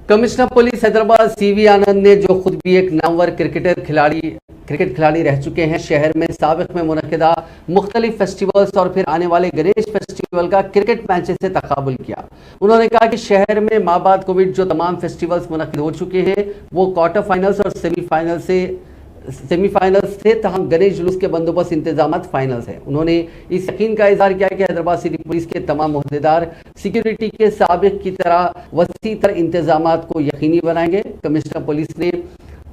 Commissioner police Hyderabad CV आनंद ने, जो खुद भी एक नामवर क्रिकेट खिलाड़ी रह चुके हैं, शहर में साबिक में मुनक्किदा मुख्तलिफ फेस्टिवल्स और फिर आने वाले गणेश फेस्टिवल का क्रिकेट मैचेस से तकाबुल किया। उन्होंने कहा कि शहर में माबाद कोविड जो तमाम फेस्टिवल्स मुनक्किद हो चुके हैं वो क्वार्टर फाइनल्स और सेमीफाइनल्स थे, तहम गणेश जुलूस के बंदोबस्त इंतजामात फाइनल्स हैं। उन्होंने इस यकीन का इजहार किया कि हैदराबाद सिटी पुलिस के तमाम ओहदेदार सिक्योरिटी के साबिक की तरह वसी तर इंतजामात को यकीनी बनाएंगे। कमिश्नर पुलिस ने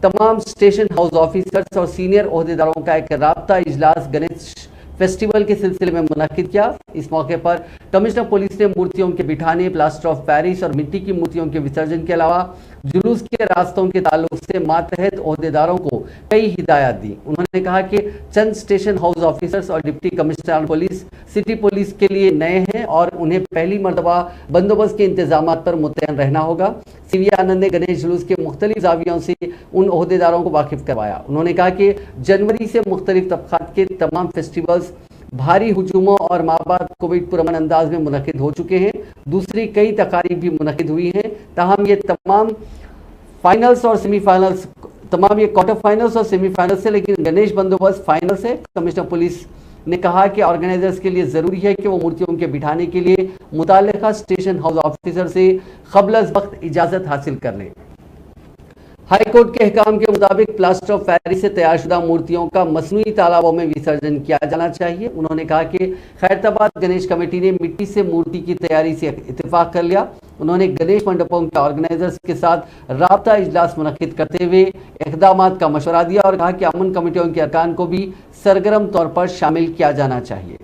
तमाम स्टेशन हाउस ऑफिसर्स और सीनियर ओहदेदारों का एक राब्ता इजलास गणेश फेस्टिवल के सिलसिले में मुनक्किद किया। इस मौके पर कमिश्नर पुलिस ने मूर्तियों के बिठाने, प्लास्टर ऑफ पेरिस और मिट्टी की मूर्तियों के विसर्जन के अलावा जुलूस के रास्तों के ताल्लुक से मातहत ओहदेदारों को कई हिदायत दी। उन्होंने कहा कि चंद स्टेशन हाउस ऑफिसर्स और deputy commissioner police city police के लिए नए हैं और उन्हें पहली मरतबा बंदोबस्त के इंतजामात पर मुतयन रहना होगा। सीवी आनंद ने गणेश जुलूस के मुख्तलिफ जावियों से उन ओहदेदारों को वाकिफ करवाया। उन्होंने कहा कि जनवरी से मुख्तलिफ तबकात के तमाम फेस्टिवल्स भारी हुजूमों और माबाद कोविड पुरअमन अंदाज में मुनक्किद हो चुके हैं। दूसरी कई तकारीब भी मुनक्किद हुई हैं, ताहम ये तमाम फाइनल्स और सेमीफाइनल्स, तमाम ये क्वार्टर फाइनल्स और सेमीफाइनल्स से, लेकिन गणेश बंदोबस्त फाइनल से। कमिश्नर पुलिस ने कहा कि ऑर्गेनाइजर्स के लिए ज़रूरी है कि वो मूर्तियों के बिठाने के लिए मुताल्लिका स्टेशन हाउस ऑफिसर से क़ब्ल अज़ वक्त इजाज़त हासिल कर लें। हाई कोर्ट के अहकाम के मुताबिक प्लास्टर ऑफ पेरिस से तैयारशुदा मूर्तियों का मसनूई तालाबों में विसर्जन किया जाना चाहिए। उन्होंने कहा कि खैरताबाद गणेश कमेटी ने मिट्टी से मूर्ति की तैयारी से इत्तेफाक कर लिया। उन्होंने गणेश मंडपों के ऑर्गेनाइजर्स के साथ राब्ता इजलास मुनक्किद करते हुए इक़दामात का मशवरा दिया और कहा कि अमन कमेटियों के अरकान को भी सरगर्म तौर पर शामिल किया जाना चाहिए।